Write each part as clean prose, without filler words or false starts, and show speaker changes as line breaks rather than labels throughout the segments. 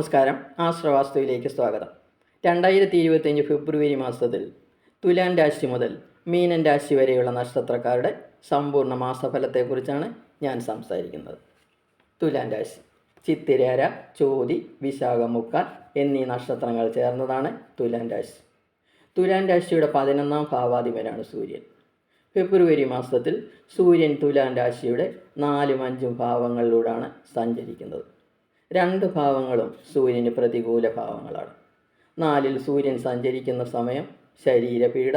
നമസ്കാരം. ആശ്രവാസ്തുവിലേക്ക് സ്വാഗതം. 2025 ഫെബ്രുവരി മാസത്തിൽ തുലാൻ രാശി മുതൽ മീനൻ രാശി വരെയുള്ള നക്ഷത്രക്കാരുടെ സമ്പൂർണ്ണ മാസഫലത്തെക്കുറിച്ചാണ് ഞാൻ സംസാരിക്കുന്നത്. തുലാൻ രാശി ചിത്തിരേര, ചോതി, വിശാഖം, മുക്കാൽ എന്നീ നക്ഷത്രങ്ങൾ ചേർന്നതാണ് തുലാൻ രാശി. തുലാൻ രാശിയുടെ 11ാം ഭാവാധിപനാണ് സൂര്യൻ. ഫെബ്രുവരി മാസത്തിൽ സൂര്യൻ തുലാൻ രാശിയുടെ 4ഉം 5ഉം ഭാവങ്ങളിലൂടെയാണ് സഞ്ചരിക്കുന്നത്. 2 ഭാവങ്ങളും സൂര്യന് പ്രതികൂല ഭാവങ്ങളാണ്. 4ൽ സൂര്യൻ സഞ്ചരിക്കുന്ന സമയം ശരീരപീഡ,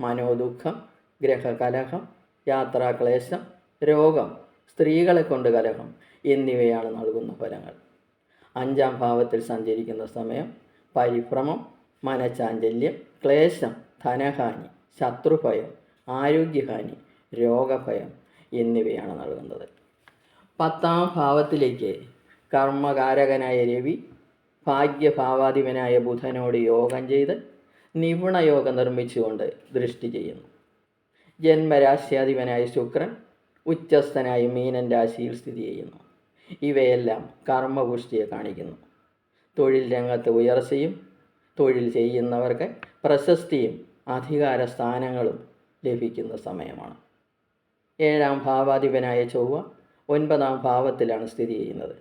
മനോദുഃഖം, ഗ്രഹകലഹം, യാത്രാക്ലേശം, രോഗം, സ്ത്രീകളെ കൊണ്ട് കലഹം എന്നിവയാണ് നൽകുന്ന ഫലങ്ങൾ. 5ാം ഭാവത്തിൽ സഞ്ചരിക്കുന്ന സമയം പരിഭ്രമം, മനചാഞ്ചല്യം, ക്ലേശം, ധനഹാനി, ശത്രുഭയം, ആരോഗ്യഹാനി, രോഗഭയം എന്നിവയാണ് നൽകുന്നത്. 10ാം ഭാവത്തിലേക്ക് കർമ്മകാരകനായ രവി ഭാഗ്യഭാവാധിപനായ ബുധനോട് യോഗം ചെയ്ത് നിപുണയോഗം നിർമ്മിച്ചുകൊണ്ട് ദൃഷ്ടി ചെയ്യുന്നു. ജന്മരാശ്യാധിപനായ ശുക്രൻ ഉച്ചസ്ഥനായി മീനൻ രാശിയിൽ സ്ഥിതി ചെയ്യുന്നു. ഇവയെല്ലാം കർമ്മപുഷ്ടിയെ കാണിക്കുന്നു. തൊഴിൽ രംഗത്ത് ഉയർച്ചയും തൊഴിൽ ചെയ്യുന്നവർക്ക് പ്രശസ്തിയും അധികാര സ്ഥാനങ്ങളും ലഭിക്കുന്ന സമയമാണ്. 7ാം ഭാവാധിപനായ ചൊവ്വ 9ാം ഭാവത്തിലാണ് സ്ഥിതി ചെയ്യുന്നത്.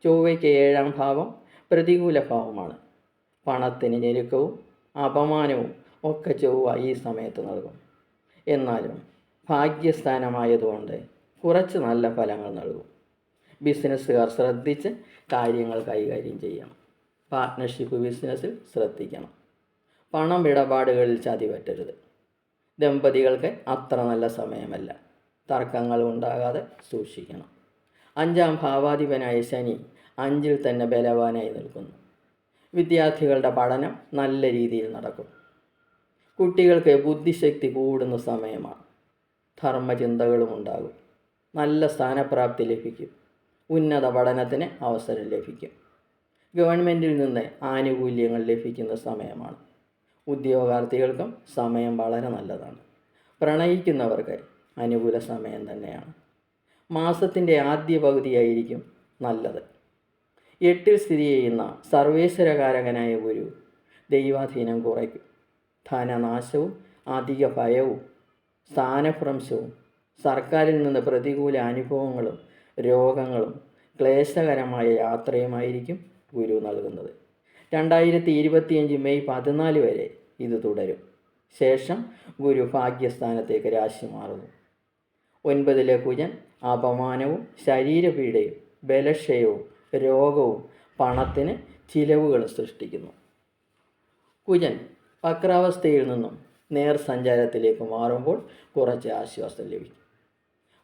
ചൊവ്വയ്ക്ക് 7ാം ഭാവം പ്രതികൂല ഭാവമാണ്. പണത്തിന് ഞെരുക്കവും അപമാനവും ഒക്കെ ചൊവ്വ ഈ സമയത്ത് നൽകും. എന്നാലും ഭാഗ്യസ്ഥാനമായതുകൊണ്ട് കുറച്ച് നല്ല ഫലങ്ങൾ നൽകും. ബിസിനസ്സുകാർ ശ്രദ്ധിച്ച് കാര്യങ്ങൾ കൈകാര്യം ചെയ്യണം. പാർട്ട്ണർഷിപ്പ് ബിസിനസ്സിൽ ശ്രദ്ധിക്കണം. പണം ഇടപാടുകളിൽ ചതി പറ്റരുത്. ദമ്പതികൾക്ക് അത്ര നല്ല സമയമല്ല. തർക്കങ്ങൾ ഉണ്ടാകാതെ സൂക്ഷിക്കണം. 5ാം ഭാവാധിപനായ ശനി 5ൽ തന്നെ ബലവാനായി നിൽക്കുന്നു. വിദ്യാർത്ഥികളുടെ പഠനം നല്ല രീതിയിൽ നടക്കും. കുട്ടികൾക്ക് ബുദ്ധിശക്തി കൂടുന്ന സമയമാണ്. ധർമ്മചിന്തകളും ഉണ്ടാകും. നല്ല സ്ഥാനപ്രാപ്തി ലഭിക്കും. ഉന്നത പഠനത്തിന് അവസരം ലഭിക്കും. ഗവൺമെൻറ്റിൽ നിന്ന് ആനുകൂല്യങ്ങൾ ലഭിക്കുന്ന സമയമാണ്. ഉദ്യോഗാർത്ഥികൾക്കും സമയം വളരെ നല്ലതാണ്. പ്രണയിക്കുന്നവർക്ക് അനുകൂല സമയം തന്നെയാണ്. മാസത്തിൻ്റെ ആദ്യ പകുതിയായിരിക്കും നല്ലത്. 8ൽ സ്ഥിതി ചെയ്യുന്ന സർവേശ്വരകാരകനായ ഗുരു ദൈവാധീനം കുറയ്ക്കും. ധനനാശവും അധിക ഭയവും സ്ഥാനഭ്രംശവും സർക്കാരിൽ നിന്ന് പ്രതികൂല അനുഭവങ്ങളും രോഗങ്ങളും ക്ലേശകരമായ യാത്രയുമായിരിക്കും ഗുരു നൽകുന്നത്. 2025 മെയ് 14 വരെ ഇത് തുടരും. ശേഷം ഗുരു ഭാഗ്യസ്ഥാനത്തേക്ക് രാശി മാറുന്നു. 9ലെ കുജൻ അപമാനവും ശരീരപീഡയും ബലക്ഷയവും രോഗവും പണത്തിന് ചിലവുകളും സൃഷ്ടിക്കുന്നു. കുജൻ വക്രാവസ്ഥയിൽ നിന്നും നേർസഞ്ചാരത്തിലേക്ക് മാറുമ്പോൾ കുറച്ച് ആശ്വാസം ലഭിക്കും.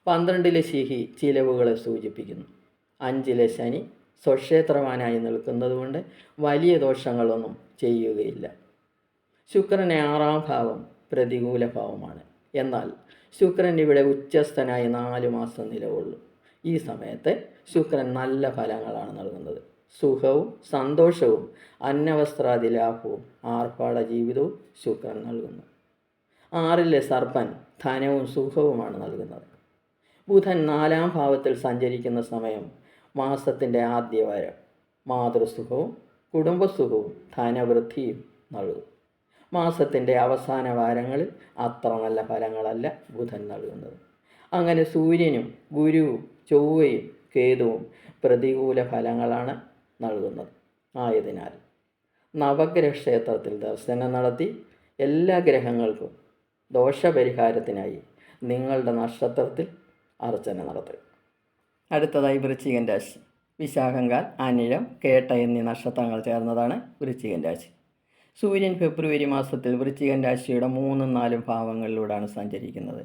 12ലെ ശിഹി ചിലവുകളെ സൂചിപ്പിക്കുന്നു. 5ലെ ശനി സ്വക്ഷേത്രവാനായി നിൽക്കുന്നതുകൊണ്ട് വലിയ ദോഷങ്ങളൊന്നും ചെയ്യുകയില്ല. ശുക്രനെ 6ാം ഭാവം പ്രതികൂല ഭാവമാണ്. എന്നാൽ ശുക്രൻ ഇവിടെ ഉച്ചസ്ഥനായി 4 മാസം നിലകൊള്ളും. ഈ സമയത്ത് ശുക്രൻ നല്ല ഫലങ്ങളാണ് നൽകുന്നത്. സുഖവും സന്തോഷവും അന്നവസ്ത്രാദി ലാഭവും ആർഭാട ജീവിതവും ശുക്രൻ നൽകുന്നു. 6ലെ സർപ്പൻ ധനവും സുഖവുമാണ് നൽകുന്നത്. ബുധൻ 4ാം ഭാവത്തിൽ സഞ്ചരിക്കുന്ന സമയം മാസത്തിൻ്റെ ആദ്യ വാരം മാതൃസുഖവും കുടുംബസുഖവും ധനവൃദ്ധിയും നൽകും. മാസത്തിൻ്റെ അവസാന വാരങ്ങളിൽ അത്ര നല്ല ഫലങ്ങളല്ല ബുധൻ നൽകുന്നത്. അങ്ങനെ സൂര്യനും ഗുരുവും ചൊവ്വയും കേതുവും പ്രതികൂല ഫലങ്ങളാണ് നൽകുന്നത്. ആയതിനാൽ നവഗ്രഹ ക്ഷേത്രത്തിൽ ദർശനം നടത്തി എല്ലാ ഗ്രഹങ്ങൾക്കും ദോഷപരിഹാരത്തിനായി നിങ്ങളുടെ നക്ഷത്രത്തിൽ അർച്ചന നടത്തുക. അടുത്തതായി വൃശ്ചികൻ രാശി. വിശാഖങ്കാൽ, അനിഴം, കേട്ട എന്നീ നക്ഷത്രങ്ങൾ ചേർന്നതാണ് വൃശ്ചികൻ രാശി. സൂര്യൻ ഫെബ്രുവരി മാസത്തിൽ വൃശ്ചികൻ രാശിയുടെ 3ഉം 4ഉം ഭാവങ്ങളിലൂടെയാണ് സഞ്ചരിക്കുന്നത്.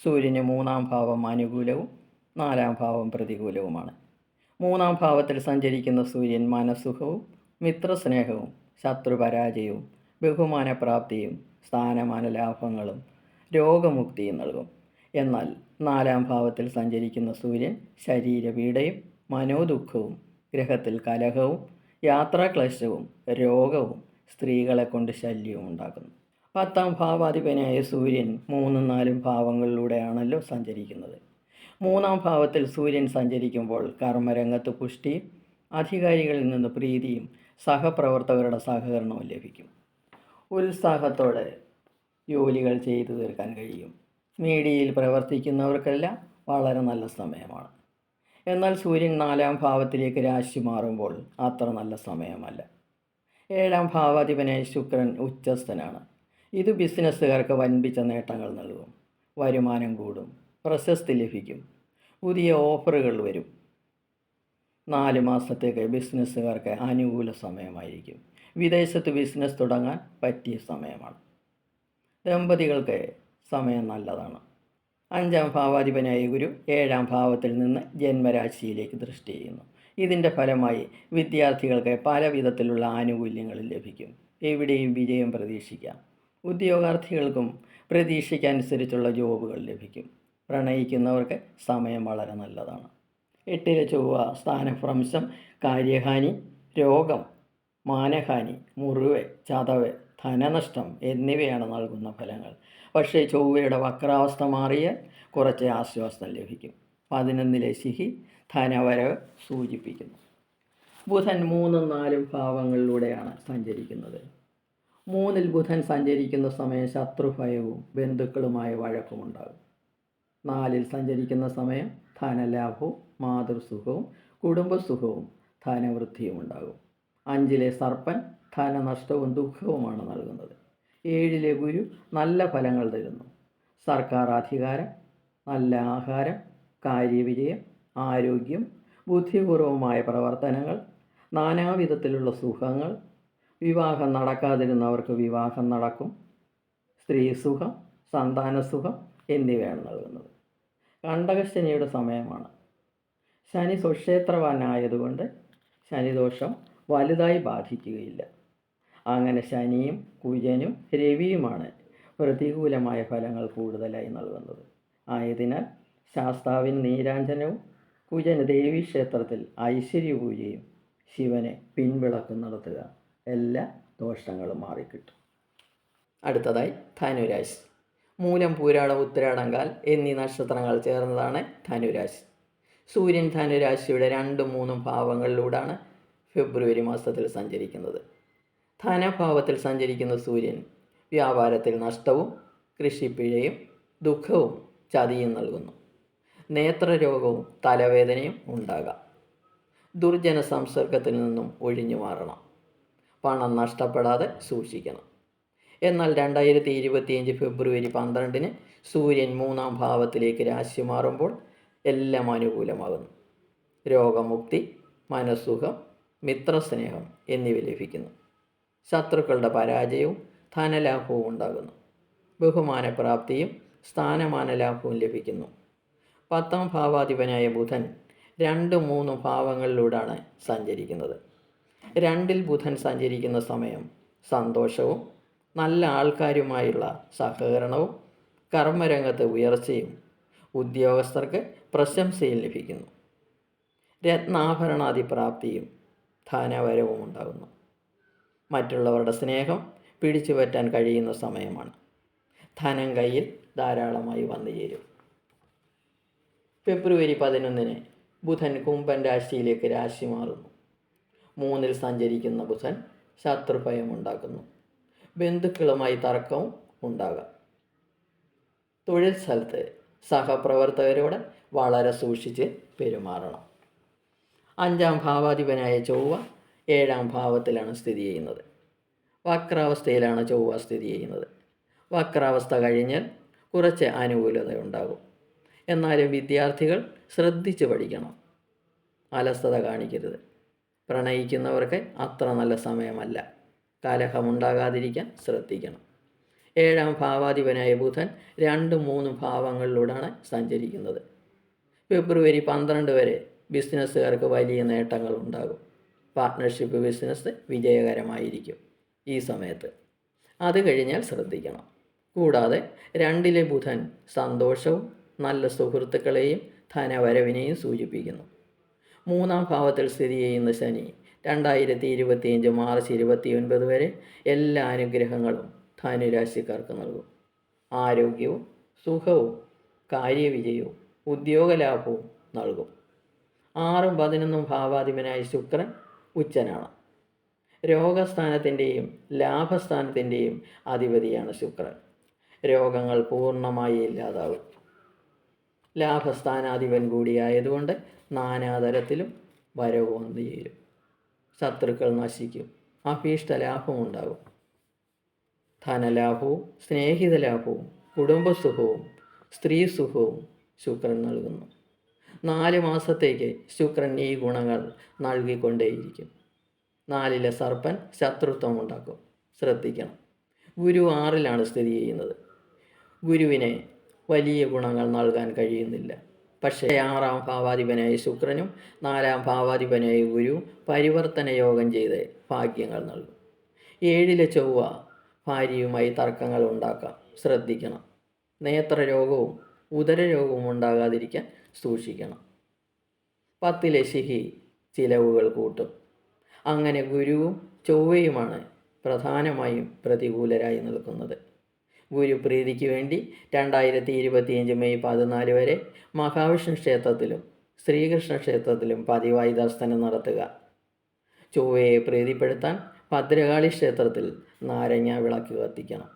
സൂര്യന് 3ാം ഭാവം അനുകൂലവും 4ാം ഭാവം പ്രതികൂലവുമാണ്. 3ാം ഭാവത്തിൽ സഞ്ചരിക്കുന്ന സൂര്യൻ മനസുഖവും മിത്രസ്നേഹവും ശത്രുപരാജയവും ബഹുമാനപ്രാപ്തിയും സ്ഥാനമാന ലാഭങ്ങളും രോഗമുക്തിയും നൽകും. എന്നാൽ 4ാം ഭാവത്തിൽ സഞ്ചരിക്കുന്ന സൂര്യൻ ശരീരപീഡയും മനോദുഃഖവും ഗ്രഹത്തിൽ കലഹവും യാത്രാക്ലേശവും രോഗവും സ്ത്രീകളെ കൊണ്ട് ശല്യവും ഉണ്ടാക്കുന്നു. 10ാം ഭാവാധിപനായ സൂര്യൻ 3ഉം 4ഉം ഭാവങ്ങളിലൂടെയാണല്ലോ സഞ്ചരിക്കുന്നത്. 3ാം ഭാവത്തിൽ സൂര്യൻ സഞ്ചരിക്കുമ്പോൾ കർമ്മരംഗത്ത് പുഷ്ടിയും അധികാരികളിൽ നിന്ന് പ്രീതിയും സഹപ്രവർത്തകരുടെ സഹകരണവും ലഭിക്കും. ഉത്സാഹത്തോടെ ജോലികൾ ചെയ്തു തീർക്കാൻ കഴിയും. മീഡിയയിൽ പ്രവർത്തിക്കുന്നവർക്കെല്ലാം വളരെ നല്ല സമയമാണ്. എന്നാൽ സൂര്യൻ 4-ാം ഭാവത്തിലേക്ക് രാശി മാറുമ്പോൾ അത്ര നല്ല സമയമല്ല. 7-ാം ഭാവാധിപനായ ശുക്രൻ ഉച്ചസ്ഥനാണ്. ഇത് ബിസിനസ്സുകാർക്ക് വൻപിച്ച നേട്ടങ്ങൾ നൽകും. വരുമാനം കൂടും, പ്രശസ്തി ലഭിക്കും, പുതിയ ഓഫറുകൾ വരും. 4 മാസത്തേക്ക് ബിസിനസ്സുകാർക്ക് അനുകൂല സമയമായിരിക്കും. വിദേശത്ത് ബിസിനസ് തുടങ്ങാൻ പറ്റിയ സമയമാണ്. ദമ്പതികൾക്ക് സമയം നല്ലതാണ്. 5-ാം ഭാവാധിപനായ ഗുരു 7-ാം ഭാവത്തിൽ നിന്ന് ജന്മരാശിയിലേക്ക് ദൃഷ്ടി ചെയ്യുന്നു. ഇതിൻ്റെ ഫലമായി വിദ്യാർത്ഥികൾക്ക് പല വിധത്തിലുള്ള ആനുകൂല്യങ്ങളും ലഭിക്കും. എവിടെയും വിജയം പ്രതീക്ഷിക്കാം. ഉദ്യോഗാർത്ഥികൾക്കും പ്രതീക്ഷയ്ക്കനുസരിച്ചുള്ള ജോബുകൾ ലഭിക്കും. പ്രണയിക്കുന്നവർക്ക് സമയം വളരെ നല്ലതാണ്. 8-ലെ ചൊവ്വ സ്ഥാനഭ്രംശം, കാര്യഹാനി, രോഗം, മാനഹാനി, മുറിവ്, ചതവ്, ധനനഷ്ടം എന്നിവയാണ് നൽകുന്ന ഫലങ്ങൾ. പക്ഷേ ചൊവ്വയുടെ വക്രാവസ്ഥ മാറിയാൽ കുറച്ച് ആശ്വാസം ലഭിക്കും. 11-ലെ ശിഖി ധനവരവ് സൂചിപ്പിക്കുന്നു. ബുധൻ 3-4 ഭാവങ്ങളിലൂടെയാണ് സഞ്ചരിക്കുന്നത്. 3-ൽ ബുധൻ സഞ്ചരിക്കുന്ന സമയം ശത്രുഭയവും ബന്ധുക്കളുമായ വഴക്കുമുണ്ടാകും. 4-ൽ സഞ്ചരിക്കുന്ന സമയം ധനലാഭവും മാതൃസുഖവും കുടുംബസുഖവും ധനവൃദ്ധിയും ഉണ്ടാകും. 5-ലെ സർപ്പൻ ധനനഷ്ടവും ദുഃഖവുമാണ് നൽകുന്നത്. 7-ലെ ഗുരു നല്ല ഫലങ്ങൾ തരുന്നു. സർക്കാർ അധികാരം, നല്ല ആഹാരം, കാര്യവിജയം, ആരോഗ്യം, ബുദ്ധിപൂർവമായ പ്രവർത്തനങ്ങൾ, നാനാവിധത്തിലുള്ള സുഖങ്ങൾ, വിവാഹം നടക്കാതിരുന്നവർക്ക് വിവാഹം നടക്കും, സ്ത്രീസുഖം, സന്താനസുഖം എന്നിവയാണ് നൽകുന്നത്. കണ്ടകശനിയുടെ സമയമാണ്. ശനി സ്വക്ഷേത്രവാനായതുകൊണ്ട് ശനിദോഷം വലുതായി ബാധിക്കുകയില്ല. അങ്ങനെ ശനിയും കുജനും രവിയുമാണ് പ്രതികൂലമായ ഫലങ്ങൾ കൂടുതലായി നൽകുന്നത്. ആയതിനാൽ ശാസ്താവിന് നീരാഞ്ജനവും കുജന് ദേവീക്ഷേത്രത്തിൽ ഐശ്വര്യപൂജയും ശിവനെ പിൻവിളക്കും നടത്തുക. എല്ലാ ദോഷങ്ങളും മാറിക്കിട്ടും. അടുത്തതായി ധനുരാശി. മൂലം, പൂരാടം, ഉത്തരാടങ്കാൽ എന്നീ നക്ഷത്രങ്ങൾ ചേർന്നതാണ് ധനുരാശി. സൂര്യൻ ധനുരാശിയുടെ 2-3 ഭാവങ്ങളിലൂടെയാണ് ഫെബ്രുവരി മാസത്തിൽ സഞ്ചരിക്കുന്നത്. ധനഭാവത്തിൽ സഞ്ചരിക്കുന്ന സൂര്യൻ വ്യാപാരത്തിൽ നഷ്ടവും കൃഷിപ്പിഴയും ദുഃഖവും ചതിയും നൽകുന്നു. നേത്രരോഗവും തലവേദനയും ഉണ്ടാകാം. ദുർജന സംസർഗത്തിൽ നിന്നും ഒഴിഞ്ഞു മാറണം. പണം നഷ്ടപ്പെടാതെ സൂക്ഷിക്കണം. എന്നാൽ 2025 ഫെബ്രുവരി 12-ന് സൂര്യൻ 3-ാം ഭാവത്തിലേക്ക് രാശി മാറുമ്പോൾ എല്ലാം അനുകൂലമാകുന്നു. രോഗമുക്തി, മനസ്സുഖം, മിത്രസ്നേഹം എന്നിവ ലഭിക്കുന്നു. ശത്രുക്കളുടെ പരാജയവും ധനലാഭവും ഉണ്ടാകുന്നു. ബഹുമാനപ്രാപ്തിയും സ്ഥാനമാന ലാഭവും ലഭിക്കുന്നു. 10-ാം ഭാവാധിപനായ ബുധൻ 2-3 ഭാവങ്ങളിലൂടെയാണ് സഞ്ചരിക്കുന്നത്. 2-ൽ ബുധൻ സഞ്ചരിക്കുന്ന സമയം സന്തോഷവും നല്ല ആൾക്കാരുമായുള്ള സഹകരണവും കർമ്മരംഗത്ത് ഉയർച്ചയും ഉദ്യോഗസ്ഥർക്ക് പ്രശംസയും ലഭിക്കുന്നു. രത്നാഭരണാദി പ്രാപ്തിയും ധനവരവും ഉണ്ടാകുന്നു. മറ്റുള്ളവരുടെ സ്നേഹം പിടിച്ചു പറ്റാൻ കഴിയുന്ന സമയമാണ്. ധനം കയ്യിൽ ധാരാളമായി വന്നു ചേരും. ഫെബ്രുവരി 11-ന് ബുധൻ കുംഭൻ രാശിയിലേക്ക് രാശി മാറുന്നു. 3-ൽ സഞ്ചരിക്കുന്ന ബുധൻ ശത്രുഭയം ഉണ്ടാക്കുന്നു. ബന്ധുക്കളുമായി തർക്കവും ഉണ്ടാകാം. തൊഴിൽ സ്ഥലത്ത് സഹപ്രവർത്തകരോട് വളരെ സൂക്ഷിച്ച് പെരുമാറണം. 5-ാം ഭാവാധിപനായ ചൊവ്വ 7-ാം ഭാവത്തിലാണ് സ്ഥിതി ചെയ്യുന്നത്. വക്രാവസ്ഥയിലാണ് ചൊവ്വ സ്ഥിതി ചെയ്യുന്നത്. വക്രാവസ്ഥ കഴിഞ്ഞാൽ കുറച്ച് അനുകൂലത ഉണ്ടാകും. എന്നാലും വിദ്യാർത്ഥികൾ ശ്രദ്ധിച്ച് പഠിക്കണം. അലസത കാണിക്കരുത്. പ്രണയിക്കുന്നവർക്ക് അത്ര നല്ല സമയമല്ല. കലഹമുണ്ടാകാതിരിക്കാൻ ശ്രദ്ധിക്കണം. 7-ാം ഭാവാധിപനായ ബുധൻ 2-3 ഭാവങ്ങളിലൂടെയാണ് സഞ്ചരിക്കുന്നത്. ഫെബ്രുവരി 12 വരെ ബിസിനസ്സുകാർക്ക് വലിയ നേട്ടങ്ങൾ ഉണ്ടാകും. പാർട്ട്ണർഷിപ്പ് ബിസിനസ് വിജയകരമായിരിക്കും ഈ സമയത്ത്. അത് കഴിഞ്ഞാൽ ശ്രദ്ധിക്കണം. കൂടാതെ 2-ലെ ബുധൻ സന്തോഷവും നല്ല സുഹൃത്തുക്കളെയും ധനവരവിനെയും സൂചിപ്പിക്കുന്നു. 3-ാം ഭാവത്തിൽ സ്ഥിതി ചെയ്യുന്ന ശനി 2025 മാർച്ച് 29 വരെ എല്ലാ അനുഗ്രഹങ്ങളും ധനുരാശിക്കാർക്ക് നൽകും. ആരോഗ്യവും സുഖവും കാര്യവിജയവും ഉദ്യോഗലാഭവും നൽകും. 6ഉം 11ഉം ഭാവാധിപനായ ശുക്രൻ ഉച്ചനാണ്. രോഗസ്ഥാനത്തിൻ്റെയും ലാഭസ്ഥാനത്തിൻ്റെയും അധിപതിയാണ് ശുക്രൻ. രോഗങ്ങൾ പൂർണ്ണമായി ഇല്ലാതാവും. ലാഭസ്ഥാനാധിപൻ കൂടിയായതുകൊണ്ട് നാനാതരത്തിലും വരവ് വന്നു ചേരും. ശത്രുക്കൾ നശിക്കും. അഭീഷ്ട ലാഭമുണ്ടാകും. ധനലാഭവും സ്നേഹിത ലാഭവും കുടുംബസുഖവും സ്ത്രീസുഖവും ശുക്രൻ നൽകുന്നു. 4 മാസത്തേക്ക് ശുക്രൻ ഈ ഗുണങ്ങൾ നൽകിക്കൊണ്ടേയിരിക്കും. 4ലെ സർപ്പൻ ശത്രുത്വം ഉണ്ടാക്കും. ശ്രദ്ധിക്കണം. ഗുരു 6ലാണ് സ്ഥിതി ചെയ്യുന്നത്. ഗുരുവിനെ വലിയ ഗുണങ്ങൾ നൽകാൻ കഴിയുന്നില്ല. പക്ഷേ 6ാം ഭാവാധിപനായ ശുക്രനും 4ാം ഭാവാധിപനായ ഗുരുവും പരിവർത്തന യോഗം ചെയ്ത് ഭാഗ്യങ്ങൾ നൽകും. 7ലെ ചൊവ്വ ഭാര്യയുമായി തർക്കങ്ങൾ ഉണ്ടാക്കാം. ശ്രദ്ധിക്കണം. നേത്രരോഗവും ഉദരരോഗവും ഉണ്ടാകാതിരിക്കാൻ സൂക്ഷിക്കണം. 10ലെ ശനി ചിലവുകൾ കൂട്ടും. അങ്ങനെ ഗുരുവും ചൊവ്വയുമാണ് പ്രധാനമായും പ്രതികൂലരായി നിൽക്കുന്നത്. ഗുരുപ്രീതിക്ക് വേണ്ടി 2025 മെയ് 14 വരെ മഹാവിഷ്ണു ക്ഷേത്രത്തിലും ശ്രീകൃഷ്ണ ക്ഷേത്രത്തിലും പതിവായി ദർശനം നടത്തുക. ചൊവ്വയെ പ്രീതിപ്പെടുത്താൻ ഭദ്രകാളി ക്ഷേത്രത്തിൽ നാരങ്ങ വിളക്ക് കത്തിക്കണം.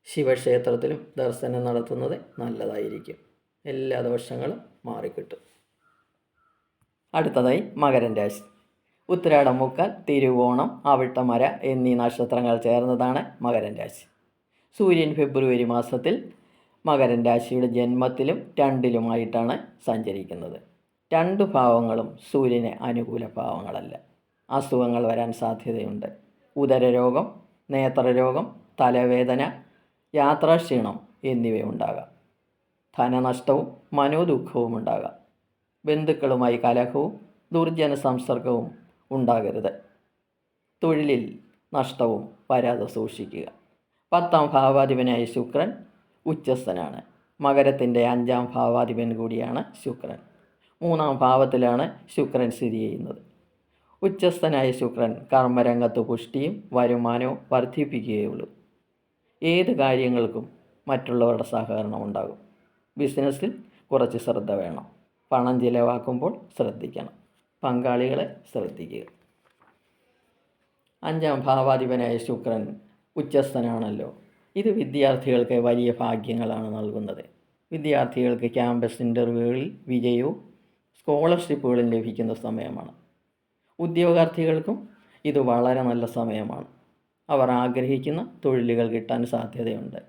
ശിവക്ഷേത്രത്തിലും ദർശനം നടത്തുന്നത് നല്ലതായിരിക്കും. എല്ലാ ദോഷങ്ങളും മാറിക്കിട്ടും. അടുത്തതായി മകരം രാശി. ഉത്തിരാടം, മുക്കാൽ, തിരുവോണം, അവിട്ടമര എന്നീ നക്ഷത്രങ്ങൾ ചേർന്നതാണ് മകരം രാശി. സൂര്യൻ ഫെബ്രുവരി മാസത്തിൽ മകരം രാശിയുടെ ജന്മത്തിലും 2ലുമായിട്ടാണ് സഞ്ചരിക്കുന്നത്. 2 ഭാവങ്ങളും സൂര്യന് അനുകൂല ഭാവങ്ങളല്ല. അസുഖങ്ങൾ വരാൻ സാധ്യതയുണ്ട്. ഉദരരോഗം, നേത്രരോഗം, തലവേദന, യാത്രാക്ഷീണം എന്നിവയുണ്ടാകാം. ധനനഷ്ടവും മനോദുഃഖവും ഉണ്ടാകാം. ബന്ധുക്കളുമായി കലഹവും ദുർജന സംസർഗവും ഉണ്ടാകരുത്. തൊഴിലിൽ നഷ്ടവും വരാതെ സൂക്ഷിക്കുക. 10ാം ഭാവാധിപനായ ശുക്രൻ ഉച്ചസ്ഥനാണ്. മകരത്തിൻ്റെ 5ാം ഭാവാധിപൻ കൂടിയാണ് ശുക്രൻ. 3ാം ഭാവത്തിലാണ് ശുക്രൻ സ്ഥിതി ചെയ്യുന്നത്. ഉച്ചസ്ഥനായ ശുക്രൻ കർമ്മരംഗത്ത് പുഷ്ടിയും വരുമാനവും വർദ്ധിപ്പിക്കുകയുള്ളൂ. ഏത് കാര്യങ്ങൾക്കും മറ്റുള്ളവരുടെ സഹകരണം ഉണ്ടാകും. ബിസിനസ്സിൽ കുറച്ച് ശ്രദ്ധ വേണം. പണം ചിലവാക്കുമ്പോൾ ശ്രദ്ധിക്കണം. പങ്കാളികളെ ശ്രദ്ധിക്കുക. 5ാം ഭാവാധിപനായ ശുക്രൻ ഉച്ചസ്ഥനാണല്ലോ. ഇത് വിദ്യാർത്ഥികൾക്ക് വലിയ ഭാഗ്യങ്ങളാണ് നൽകുന്നത്. വിദ്യാർത്ഥികൾക്ക് ക്യാമ്പസ് ഇൻ്റർവ്യൂകളിൽ വിജയവും സ്കോളർഷിപ്പുകളും ലഭിക്കുന്ന സമയമാണ്. ഉദ്യോഗാർത്ഥികൾക്കും ഇത് വളരെ നല്ല സമയമാണ്. അവർ ആഗ്രഹിക്കുന്ന തൊഴിലുകൾ കിട്ടാൻ സാധ്യതയുണ്ട്.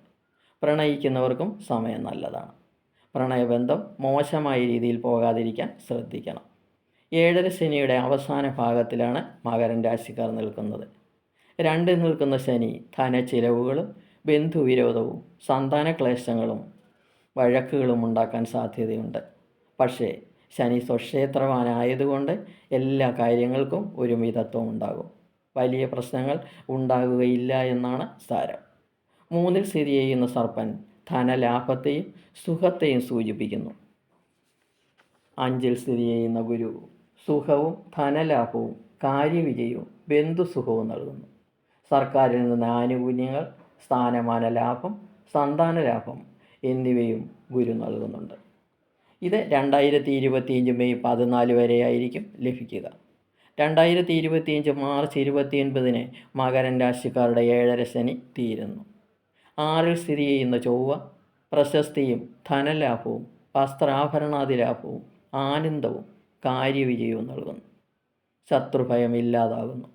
പ്രണയിക്കുന്നവർക്കും സമയം നല്ലതാണ്. പ്രണയബന്ധം മോശമായ രീതിയിൽ പോകാതിരിക്കാൻ ശ്രദ്ധിക്കണം. 7ര ശനിയുടെ അവസാന ഭാഗത്തിലാണ് മകരം രാശിക്കാർ നിൽക്കുന്നത്. 2ൽ നിൽക്കുന്ന ശനി ധനച്ചിലവുകളും ബന്ധുവിരോധവും സന്താനക്ലേശങ്ങളും വഴക്കുകളും ഉണ്ടാക്കാൻ സാധ്യതയുണ്ട്. പക്ഷേ ശനി സ്വക്ഷേത്രവാനായതുകൊണ്ട് എല്ലാ കാര്യങ്ങൾക്കും ഒരു മിതത്വം ഉണ്ടാകും. വലിയ പ്രശ്നങ്ങൾ ഉണ്ടാകുകയില്ല എന്നാണ് സാരം. 3ൽ സ്ഥിതി ചെയ്യുന്ന സർപ്പൻ ധനലാഭത്തെയും സുഖത്തെയും സൂചിപ്പിക്കുന്നു. 5ൽ സ്ഥിതി ചെയ്യുന്ന ഗുരു സുഖവും ധനലാഭവും കാര്യവിജയവും ബന്ധുസുഖവും നൽകുന്നു. സർക്കാരിൽ നിന്ന് ആനുകൂല്യങ്ങൾ, സ്ഥാനമാന ലാഭം, സന്താന ലാഭം എന്നിവയും ഗുരു നൽകുന്നുണ്ട്. ഇത് 2025 മെയ് 14 വരെയായിരിക്കും ലഭിക്കുക. 2025 മാർച്ച് 29 മകരം രാശിക്കാരുടെ 7ര ശനി തീരുന്നു. 6ൽ സ്ഥിതി ചെയ്യുന്ന ചൊവ്വ പ്രശസ്തിയും ധനലാഭവും വസ്ത്രാഭരണാദി ലാഭവും ആനന്ദവും കാര്യവിജയവും നൽകുന്നു. ശത്രുഭയം ഇല്ലാതാകുന്നു.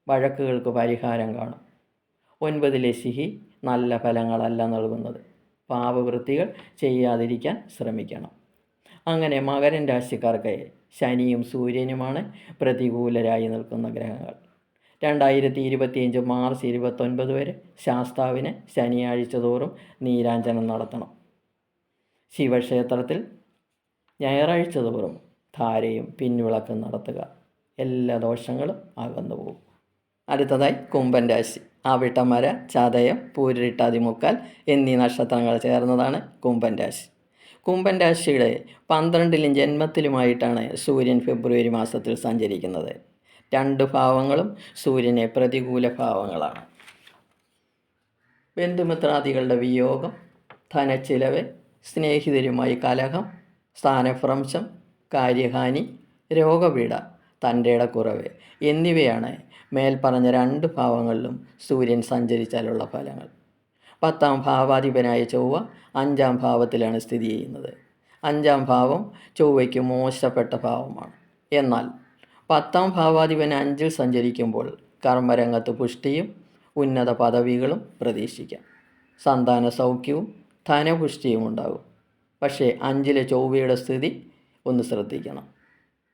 വഴക്കുകൾക്ക് പരിഹാരം കാണും. 9ലെ ശനി നല്ല ഫലങ്ങളല്ല നൽകുന്നത്. പാപവൃത്തികൾ ചെയ്യാതിരിക്കാൻ ശ്രമിക്കണം. അങ്ങനെ മകരം രാശിക്കാർക്ക് ശനിയും സൂര്യനുമാണ് പ്രതികൂലരായി നിൽക്കുന്ന ഗ്രഹങ്ങൾ. 2025 മാർച്ച് 29 വരെ ശാസ്താവിന് ശനിയാഴ്ച തോറും നീരാഞ്ജനം നടത്തണം. ശിവക്ഷേത്രത്തിൽ ഞായറാഴ്ച തോറും ധാരയും പിൻവിളക്കും നടത്തുക. എല്ലാ ദോഷങ്ങളും അകന്നു പോകും. അടുത്തതായി കുംഭൻ രാശി. അവിട്ടമര, ചതയം, പൂരിട്ടാതി, മുക്കാൽ എന്നീ നക്ഷത്രങ്ങൾ ചേർന്നതാണ് കുംഭൻ രാശി. കുംഭൻ രാശിയുടെ 12ലും ജന്മത്തിലുമായിട്ടാണ് സൂര്യൻ ഫെബ്രുവരി മാസത്തിൽ സഞ്ചരിക്കുന്നത്. 2 ഭാവങ്ങളും സൂര്യനെ പ്രതികൂല ഭാവങ്ങളാണ്. ബന്ധുമിത്രാദികളുടെ വിയോഗം, ധനച്ചിലവ്, സ്നേഹിതരുമായി കലഹം, സ്ഥാനഭ്രംശം, കാര്യഹാനി, രോഗപീഠ, തൻ്റെടക്കുറവ് എന്നിവയാണ് മേൽപ്പറഞ്ഞ 2 ഭാവങ്ങളിലും സൂര്യൻ സഞ്ചരിച്ചാലുള്ള ഫലങ്ങൾ. 10ാം ഭാവാധിപനായ ചൊവ്വ 5ാം ഭാവത്തിലാണ് സ്ഥിതി ചെയ്യുന്നത്. 5ാം ഭാവം ചൊവ്വയ്ക്ക് മോശപ്പെട്ട ഭാവമാണ്. എന്നാൽ 10ാം ഭാവാധിപൻ 5ൽ സഞ്ചരിക്കുമ്പോൾ കർമ്മരംഗത്ത് പുഷ്ടിയും ഉന്നത പദവികളും പ്രതീക്ഷിക്കാം. സന്താന സൗഖ്യവും ധനപുഷ്ടിയും ഉണ്ടാകും. പക്ഷേ 5ലെ ചൊവ്വയുടെ സ്ഥിതി ഒന്ന് ശ്രദ്ധിക്കണം.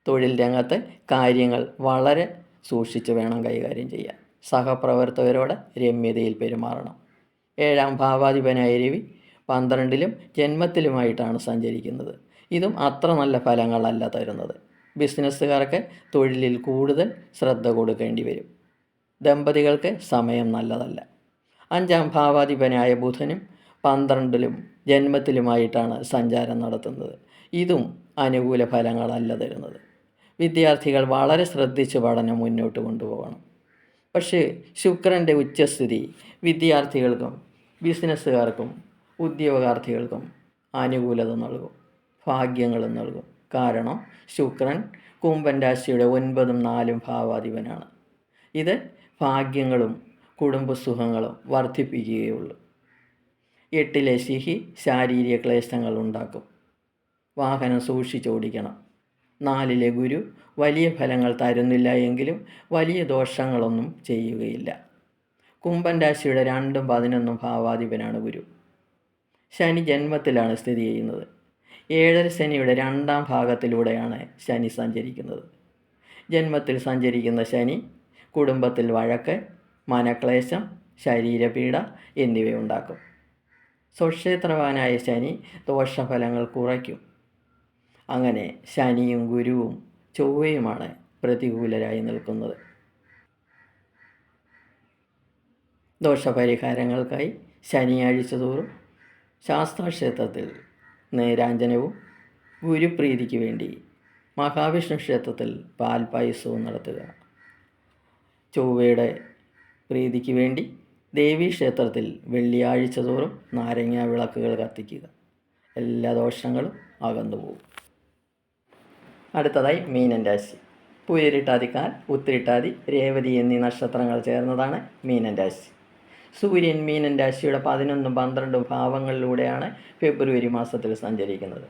തൊഴിൽ രംഗത്ത് കാര്യങ്ങൾ വളരെ സൂക്ഷിച്ച് വേണം കൈകാര്യം ചെയ്യാൻ. സഹപ്രവർത്തകരോട് രമ്യതയിൽ പെരുമാറണം. 7ാം ഭാവാധിപനായ രവി 12ലും ജന്മത്തിലുമായിട്ടാണ് സഞ്ചരിക്കുന്നത്. ഇതും അത്ര നല്ല ഫലങ്ങളല്ല തരുന്നത്. ബിസിനസ്സുകാർക്ക് തൊഴിലിൽ കൂടുതൽ ശ്രദ്ധ കൊടുക്കേണ്ടി വരും. ദമ്പതികൾക്ക് സമയം നല്ലതല്ല. 5ാം ഭാവാധിപനായ ബുധനും 12ലും ജന്മത്തിലുമായിട്ടാണ് സഞ്ചാരം നടത്തുന്നത്. ഇതും അനുകൂല ഫലങ്ങളല്ല തരുന്നത്. വിദ്യാർത്ഥികൾ വളരെ ശ്രദ്ധിച്ച് പഠനം മുന്നോട്ട് കൊണ്ടുപോകണം. പക്ഷേ ശുക്രൻ്റെ ഉച്ചസ്ഥിതി വിദ്യാർത്ഥികൾക്കും ബിസിനസ്സുകാർക്കും ഉദ്യോഗാർത്ഥികൾക്കും അനുകൂലത നൽകും, ഭാഗ്യങ്ങളും നൽകും. കാരണം ശുക്രൻ കുംഭൻ രാശിയുടെ 9ഉം 4ഉം ഭാവാധിപനാണ്. ഇത് ഭാഗ്യങ്ങളും കുടുംബസുഖങ്ങളും വർദ്ധിപ്പിക്കുകയുള്ളൂ. 8ലെ ശിഹി ശാരീരിക ക്ലേശങ്ങൾ ഉണ്ടാക്കും. വാഹനം സൂക്ഷിച്ചോടിക്കണം. 4ലെ ഗുരു വലിയ ഫലങ്ങൾ തരുന്നില്ല എങ്കിലും വലിയ ദോഷങ്ങളൊന്നും ചെയ്യുകയില്ല. കുംഭൻ രാശിയുടെ 2ഉം 11ഉം ഭാവാധിപനാണ് ഗുരു. ശനി ജന്മത്തിലാണ് സ്ഥിതി ചെയ്യുന്നത്. 7ര ശനിയുടെ 2ാം ഭാഗത്തിലൂടെയാണ് ശനി സഞ്ചരിക്കുന്നത്. ജന്മത്തിൽ സഞ്ചരിക്കുന്ന ശനി കുടുംബത്തിൽ വഴക്ക്, മനക്ലേശം, ശരീരപീഡ എന്നിവയുണ്ടാക്കും. സ്വക്ഷേത്രവാനായ ശനി ദോഷഫലങ്ങൾ കുറയ്ക്കും. അങ്ങനെ ശനിയും ഗുരുവും ചൊവ്വയുമാണ് പ്രതികൂലരായി നിൽക്കുന്നത്. ദോഷപരിഹാരങ്ങൾക്കായി ശനിയാഴ്ച തോറും ശാസ്താക്ഷേത്രത്തിൽ നേരാഞ്ജനവും ഗുരുപ്രീതിക്ക് വേണ്ടി മഹാവിഷ്ണു ക്ഷേത്രത്തിൽ പാൽപായസവും നടത്തുക. ചൊവ്വയുടെ പ്രീതിക്ക് വേണ്ടി ദേവീക്ഷേത്രത്തിൽ വെള്ളിയാഴ്ച തോറും നാരങ്ങാ വിളക്കുകൾ കത്തിക്കുക. എല്ലാ ദോഷങ്ങളും അകന്നുപോകും. അടുത്തതായി മീനൻ രാശി. പൂരിട്ടാതിക്കാൽ, ഉത്തിരിട്ടാതി, രേവതി എന്നീ നക്ഷത്രങ്ങൾ ചേർന്നതാണ് മീനൻ രാശി. സൂര്യൻ മീനൻ രാശിയുടെ 11ഉം 12ഉം ഭാവങ്ങളിലൂടെയാണ് ഫെബ്രുവരി മാസത്തിൽ സഞ്ചരിക്കുന്നത്.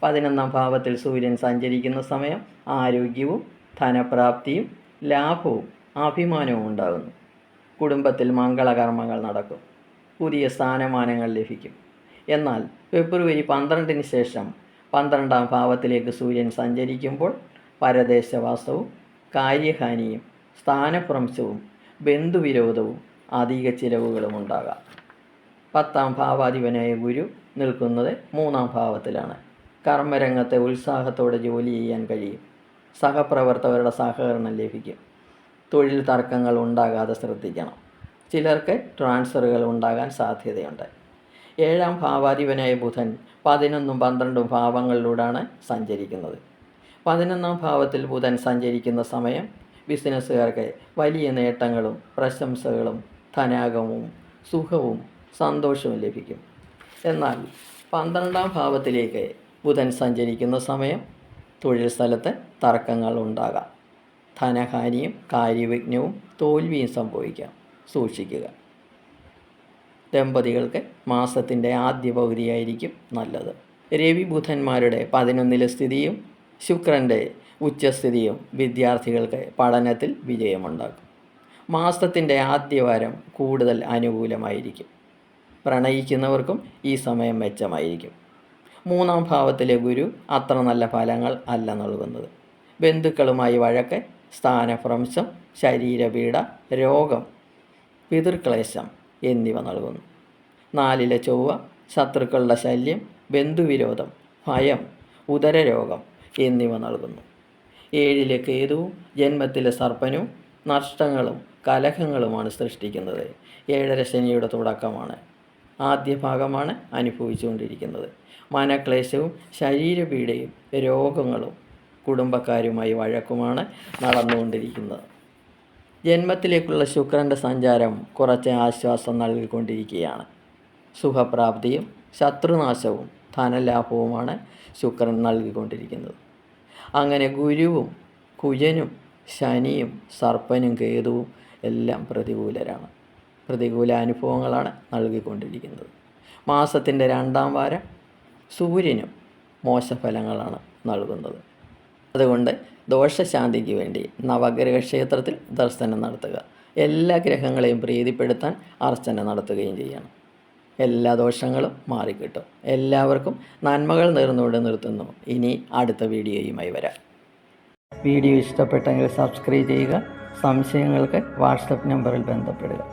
11ാം ഭാവത്തിൽ സൂര്യൻ സഞ്ചരിക്കുന്ന സമയം ആരോഗ്യവും ധനപ്രാപ്തിയും ലാഭവും അഭിമാനവും ഉണ്ടാകുന്നു. കുടുംബത്തിൽ മംഗളകർമ്മങ്ങൾ നടക്കും. പുതിയ സ്ഥാനമാനങ്ങൾ ലഭിക്കും. എന്നാൽ ഫെബ്രുവരി 12ന് ശേഷം 12ാം ഭാവത്തിലേക്ക് സൂര്യൻ സഞ്ചരിക്കുമ്പോൾ പരദേശവാസവും കാര്യഹാനിയും സ്ഥാനഭ്രംശവും ബന്ധുവിരോധവും അധിക ചിലവുകളും ഉണ്ടാകാം. 10ാം ഭാവാധിപനായ ഗുരു നിൽക്കുന്നത് 3ാം ഭാവത്തിലാണ്. കർമ്മരംഗത്തെ ഉത്സാഹത്തോടെ ജോലി ചെയ്യാൻ കഴിയും. സഹപ്രവർത്തകരുടെ സഹകരണം ലഭിക്കും. തൊഴിൽ തർക്കങ്ങൾ ഉണ്ടാകാതെ ശ്രദ്ധിക്കണം. ചിലർക്ക് ട്രാൻസ്ഫറുകൾ ഉണ്ടാകാൻ സാധ്യതയുണ്ട്. 7ാം ഭാവാധിപനായ ബുധൻ 11ഉം 12ഉം ഭാവങ്ങളിലൂടെയാണ് സഞ്ചരിക്കുന്നത്. 11ാം ഭാവത്തിൽ ബുധൻ സഞ്ചരിക്കുന്ന സമയം ബിസിനസ്സുകാർക്ക് വലിയ നേട്ടങ്ങളും പ്രശംസകളും ധനാഗമവും സുഖവും സന്തോഷവും ലഭിക്കും. എന്നാൽ 12ാം ഭാവത്തിലേക്ക് ബുധൻ സഞ്ചരിക്കുന്ന സമയം തൊഴിൽ സ്ഥലത്ത് തർക്കങ്ങൾ ഉണ്ടാകാം. ധനഹാനിയും കാര്യവിഘ്നവും തോൽവിയും സംഭവിക്കാം. സൂക്ഷിക്കുക. ദമ്പതികൾക്ക് മാസത്തിൻ്റെ ആദ്യ പകുതിയായിരിക്കും നല്ലത്. രവി ബുധന്മാരുടെ 11ലെ സ്ഥിതിയും ശുക്രൻ്റെ ഉച്ചസ്ഥിതിയും വിദ്യാർത്ഥികൾക്ക് പഠനത്തിൽ വിജയമുണ്ടാക്കും. മാസത്തിൻ്റെ ആദ്യവാരം കൂടുതൽ അനുകൂലമായിരിക്കും. പ്രണയിക്കുന്നവർക്കും ഈ സമയം മെച്ചമായിരിക്കും. 3ാം ഭാവത്തിലെ ഗുരു അത്ര നല്ല ഫലങ്ങൾ അല്ല നൽകുന്നത്. ബന്ധുക്കളുമായി വഴക്ക്, സ്ഥാനഭ്രംശം, ശരീരപീഡ, രോഗം, പിതൃക്ലേശം എന്നിവ നൽകുന്നു. 4ലെ ചൊവ്വ ശത്രുക്കളുടെ ശല്യം, ബന്ധുവിരോധം, ഭയം, ഉദരരോഗം എന്നിവ നൽകുന്നു. 7ലെ കേതുവും ജന്മത്തിലെ സർപ്പനും നഷ്ടങ്ങളും കലഹങ്ങളുമാണ് സൃഷ്ടിക്കുന്നത്. 7ര ശനിയുടെ തുടക്കമാണ്. ആദ്യ ഭാഗമാണ് അനുഭവിച്ചുകൊണ്ടിരിക്കുന്നത്. മനക്ലേശവും ശരീരപീഡയും രോഗങ്ങളും കുടുംബക്കാരുമായി വഴക്കുമാണ് നടന്നുകൊണ്ടിരിക്കുന്നത്. ജന്മത്തിലേക്കുള്ള ശുക്രൻ്റെ സഞ്ചാരം കുറച്ച് ആശ്വാസം നൽകിക്കൊണ്ടിരിക്കുകയാണ്. സുഖപ്രാപ്തിയും ശത്രുനാശവും ധനലാഭവുമാണ് ശുക്രൻ നൽകിക്കൊണ്ടിരിക്കുന്നത്. അങ്ങനെ ഗുരുവും കുജനും ശനിയും സർപ്പനും കേതുവും എല്ലാം പ്രതികൂലരാണ്. പ്രതികൂല അനുഭവങ്ങളാണ് നൽകിക്കൊണ്ടിരിക്കുന്നത്. മാസത്തിൻ്റെ 2-ാം വാരം സൂര്യനും മോശഫലങ്ങളാണ് നൽകുന്നത്. അതുകൊണ്ട് ദോഷശാന്തിക്ക് വേണ്ടി നവഗ്രഹ ക്ഷേത്രത്തിൽ ദർശനം നടത്തുക, എല്ലാ ഗ്രഹങ്ങളെയും പ്രീതിപ്പെടുത്താൻ അർച്ചന നടത്തുകയും ചെയ്യണം. എല്ലാ ദോഷങ്ങളും മാറിക്കിട്ടും. എല്ലാവർക്കും നന്മകൾ നേർന്നുകൊണ്ട് നിർത്തുന്നു. ഇനി അടുത്ത വീഡിയോയുമായി വരാം. വീഡിയോ ഇഷ്ടപ്പെട്ടെങ്കിൽ സബ്സ്ക്രൈബ് ചെയ്യുക. സംശയങ്ങൾക്ക് വാട്സപ്പ് നമ്പറിൽ ബന്ധപ്പെടുക.